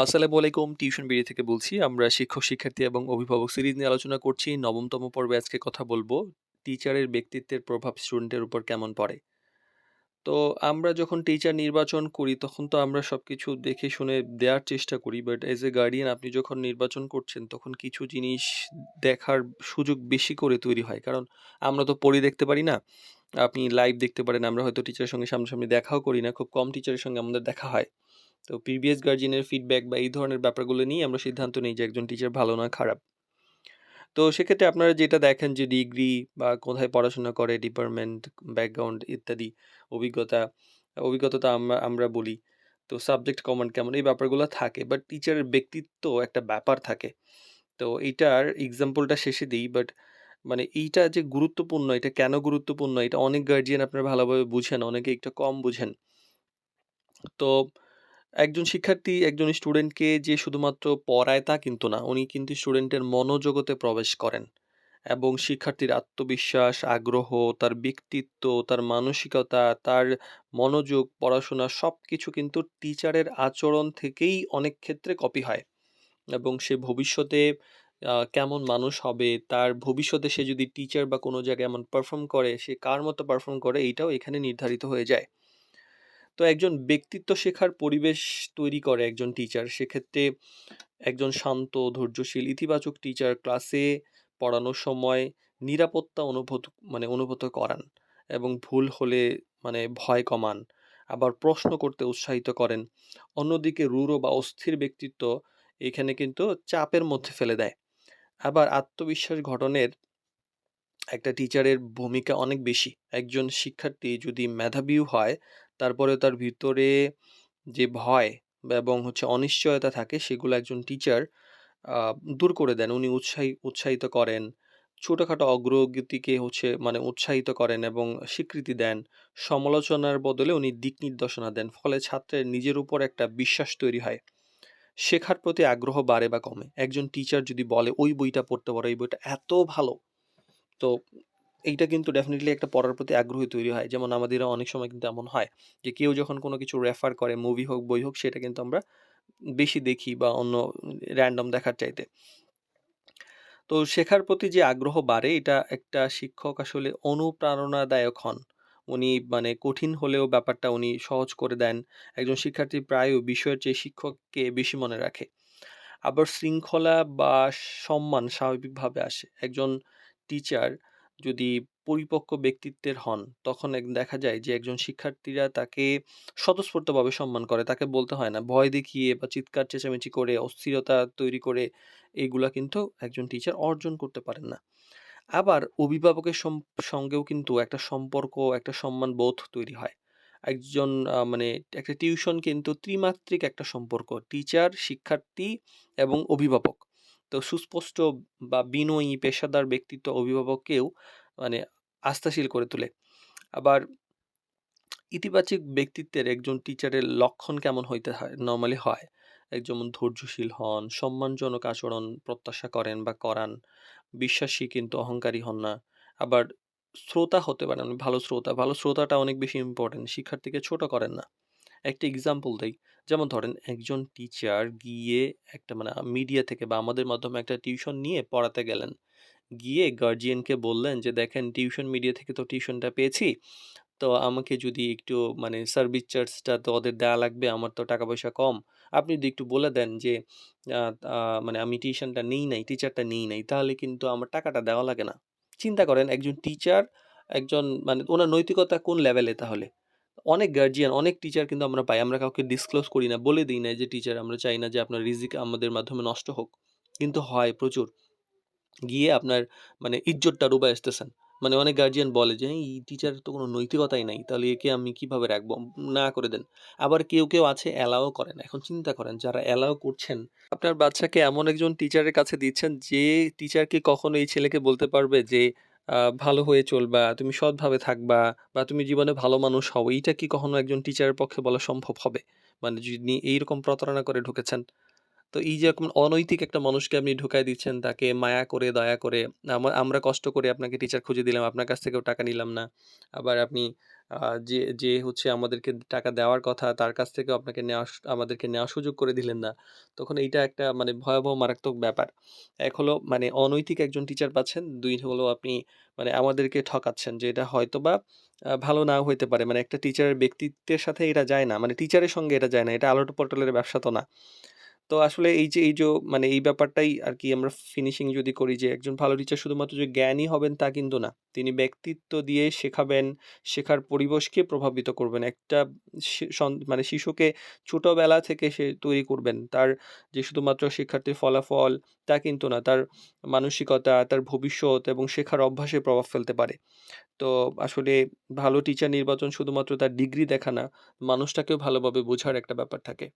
আসসালামু আলাইকুম। Tuition BD থেকে বলছি। আমরা শিক্ষক, শিক্ষার্থী এবং অভিভাবক সিরিজ নিয়ে আলোচনা করছি। নবমতম পর্বে আজকে কথা বলবো, টিচারের ব্যক্তিত্বের প্রভাব স্টুডেন্টের উপর কেমন পড়ে? তো আমরা যখন টিচার নির্বাচন করি তখন তো আমরা সবকিছু দেখে শুনে দেওয়ার চেষ্টা করি। বাট অ্যাজ এ গার্ডিয়ান আপনি যখন নির্বাচন করছেন তখন কিছু জিনিস দেখার সুযোগ বেশি করে তৈরি হয়। কারণ আমরা তো পড়ে দেখতে পারি না। আপনি লাইভ দেখতে পারেন। আমরা হয়তো টিচারের সঙ্গে সামনাসামনি দেখাও করি না। খুব কম টিচারের সঙ্গে আমাদের দেখা হয়। তো প্রিভিয়াস গার্ডিয়ানের ফিডব্যাক বা এই ধরনের ব্যাপারগুলো নিয়ে আমরা সিদ্ধান্ত নিই যে একজন টিচার ভালো না খারাপ। তো সেক্ষেত্রে আপনারা যেটা দেখেন যে ডিগ্রি বা কোথায় পড়াশোনা করে, ডিপার্টমেন্ট, ব্যাকগ্রাউন্ড ইত্যাদি অভিজ্ঞতা, অভিজ্ঞতা তো আমরা আমরা বলি। তো সাবজেক্ট কমান্ড কেমন এই ব্যাপারগুলো থাকে। বাট টিচারের ব্যক্তিত্ব একটা ব্যাপার থাকে। তো এইটার এক্সাম্পলটা শেষে দিই। বাট মানে এইটা যে গুরুত্বপূর্ণ, এটা কেন গুরুত্বপূর্ণ এটা অনেক গার্ডিয়ান আপনারা ভালোভাবে বুঝেন, অনেকে একটু কম বুঝেন। তো একজন শিক্ষার্থী একজন স্টুডেন্টকে যে শুধুমাত্র পড়ায় তা কিন্তু না। উনি কিন্তু স্টুডেন্টের মনোজগতে প্রবেশ করেন এবং শিক্ষার্থীর আত্মবিশ্বাস, আগ্রহ, তার ব্যক্তিত্ব, তার মানসিকতা, তার মনোযোগ, পড়াশোনা সবকিছু কিন্তু টিচারের আচরণ থেকেই অনেক ক্ষেত্রে কপি হয় এবং সে ভবিষ্যতে কেমন মানুষ হবে, তার ভবিষ্যতে সে যদি টিচার বা কোনো জায়গায় এমন পারফর্ম করে, সে কার মতো পারফর্ম করে এইটাও এখানে নির্ধারিত হয়ে যায়। তো একজন ব্যক্তিত্ব শেখার পরিবেশ তৈরি করে একজন টিচার। সেক্ষেত্রে একজন শান্ত, ধৈর্যশীল, ইতিবাচক টিচার ক্লাসে পড়ানোর সময় নিরাপত্তা অনুভূত করান এবং ভুল হলে ভয় কমান। আবার প্রশ্ন করতে উৎসাহিত করেন। অন্যদিকে রূঢ় বা অস্থির ব্যক্তিত্ব এখানে কিন্তু চাপের মধ্যে ফেলে দেয়। আবার আত্মবিশ্বাস গঠনের একটা টিচারের ভূমিকা অনেক বেশি। একজন শিক্ষার্থী যদি মেধাবীও হয়, তারপরেও তার ভিতরে যে ভয় এবং অনিশ্চয়তা থাকে সেগুলো একজন টিচার আ দূর করে দেন। উনি উৎসাহিত করেন। ছোটখাটো অগ্রগতিকে উৎসাহিত করেন এবং স্বীকৃতি দেন। সমালোচনার বদলে উনি দিক নির্দেশনা দেন। ফলে ছাত্রের নিজের উপর একটা বিশ্বাস তৈরি হয়। শেখার প্রতি আগ্রহ বাড়ে বা কমে। একজন টিচার যদি বলে, "ওই বইটা পড়তে পারো, এই বইটা এত ভালো।" তো এইটা কিন্তু ডেফিনিটলি একটা পড়ার প্রতি আগ্রহ তৈরি হয়। যেমন আমাদেরও অনেক সময় কিন্তু এমন হয় যে কেউ যখন কোনো কিছু রেফার করে মুভি হোক, বই হোক সেটা কিন্তু আমরা বেশি দেখি বা অন্য র‍্যান্ডম দেখার চাইতে। তো শেখার প্রতি যে আগ্রহ বাড়ে এটা একটা শিক্ষক আসলে অনুপ্রেরণাদায়ক হন। উনি কঠিন হলেও ব্যাপারটা উনি সহজ করে দেন। একজন শিক্ষার্থী প্রায়ই বিষয়ের চেয়ে শিক্ষককে বেশি মনে রাখে। আবার শৃঙ্খলা বা সম্মান স্বাভাবিকভাবে আসে। একজন টিচার যদি পরিপক্ক ব্যক্তিত্বের হন, তখন দেখা যায় যে একজন শিক্ষার্থীরা তাকে স্বতঃস্ফূর্তভাবে সম্মান করে। তাকে বলতে হয় না। ভয় দেখিয়ে বা চিৎকার চেঁচামেচি করে, অস্থিরতা তৈরি করে এগুলা কিন্তু একজন টিচার অর্জন করতে পারেন না। আবার অভিভাবকের সঙ্গেও কিন্তু একটা সম্পর্ক, একটা সম্মানবোধ তৈরি হয়। একজন একটা টিউশন কিন্তু ত্রিমাত্রিক একটা সম্পর্ক। টিচার, শিক্ষার্থী এবং অভিভাবক। তো সুস্পষ্ট বা বিনয়ী পেশাদার ব্যক্তিত্ব অভিভাবককেও মানে আস্থাশীল করে তোলে। আবার ইতিবাচক ব্যক্তিত্বের একজন টিচারের লক্ষণ কেমন হইতে হয় নরমালি হয়? যেমন ধৈর্যশীল হন, সম্মানজনক আচরণ প্রত্যাশা করেন বা করান, বিশ্বাসী কিন্তু অহংকারী হন না। আবার শ্রোতা হতে পারেন, ভালো শ্রোতা। ভালো শ্রোতাটা অনেক বেশি ইম্পোর্টেন্ট। শিক্ষার্থীকে ছোট করেন না। একটা এক্সাম্পল দেই। যেমন ধরেন একজন টিচার গিয়ে একটা মিডিয়া থেকে বা আমাদের মাধ্যমে একটা টিউশন নিয়ে পড়াতে গেলেন। গিয়ে গার্ডিয়ানকে বললেন যে, "দেখেন টিউশন মিডিয়া থেকে তো টিউশনটা পেয়েছি। তো আমাকে যদি একটু সার্ভিস চার্জটা তো ওদের দেয়া লাগবে। আমার তো টাকা পয়সা কম। আপনি যদি একটু বলে দেন যে আ আ আমি টিউশনটা নেই নাই, টিচারটা নেই নাই। তাহলে কিন্তু আমার টাকাটা দেওয়া লাগে না।" চিন্তা করেন একজন টিচার একজন উনার নৈতিকতা কোন লেভেলে তাহলে? অনেক গার্ডিয়ান, অনেক টিচার কিন্তু আমরা পাই। আমরা কাউকে ডিসক্লোজ করি না। বলে দেই না যে টিচার আমরা চাই না যে আপনার রিজিক আমাদের মাধ্যমে নষ্ট হোক। কিন্তু হয় প্রচুর। গিয়ে আপনার ইজ্জতটা ডুবায় আসতেছেন। অনেক গার্ডিয়ান বলে যে, "এই টিচারের তো কোনো নৈতিকতাই নাই। তাহলে একে আমি কিভাবে রাখবো? না করে দেন।" আবার কেউ আছে এলাও করে না। এখন চিন্তা করেন যারা এলাও করছেন, আপনার বাচ্চাকে এমন একজন টিচারের কাছে দিচ্ছেন যে টিচার কি কখনো এই ছেলেকে বলতে পারবে যে, ভালো হয়ে চলবা, তুমি সৎভাবে থাকবা বা তুমি জীবনে ভালো মানুষ হও। এইটা কি কখনো একজন টিচারের পক্ষে বলা সম্ভব হবে? যিনি এইরকম প্রতারণা করে ঢুকেছেন। তো এই যে এখন অনৈতিক একটা মানুষকে আপনি ঢুকায় দিচ্ছেন, তাকে মায়া করে, দয়া করে, আমরা কষ্ট করে আপনাকে টিচার খুঁজে দিলাম, আপনার কাছ থেকেও টাকা নিলাম না। আবার আপনি আ যে যে হচ্ছে আমাদেরকে টাকা দেওয়ার কথা তার কাছ থেকেও আমাদেরকে নেওয়ার সুযোগ করে দিলেন না। তখন এইটা একটা মানে ভয়াবহ মারাত্মক ব্যাপার। এক হলো মানে অনৈতিক একজন টিচার পাচ্ছেন, ২ হলো আপনি মানে আমাদেরকে ঠকাচ্ছেন যে এটা হয়তোবা ভালো নাও হইতে পারে। মানে একটা টিচারের ব্যক্তিত্বের সাথে এটা যায় না। মানে টিচারের সঙ্গে এটা যায় না। এটা আলট-পটলের ব্যবসা তো না। তো আসলে এই যে মানে এই ব্যাপারটাই আরকি আমরা ফিনিশিং যদি করি যে একজন ভালো টিচার শুধুমাত্র যে জ্ঞানী হবেন তা কিন্তু না। তিনি ব্যক্তিত্ব দিয়ে শেখাবেন, শেখার পরিবেশকে প্রভাবিত করবেন। একটা মানে শিশুকে ছোটবেলা থেকে সে তৈরি করবেন। তার যে শুধুমাত্র শিক্ষার্থীর ফলাফল তা কিন্তু না। তার মানসিকতা, তার ভবিষ্যৎ এবং শেখার অভ্যাসে প্রভাব ফেলতে পারে। তো আসলে ভালো টিচার নির্বাচন শুধুমাত্র তার ডিগ্রি দেখা না, মানুষটাকেও ভালোভাবে বোঝার একটা ব্যাপার থাকে।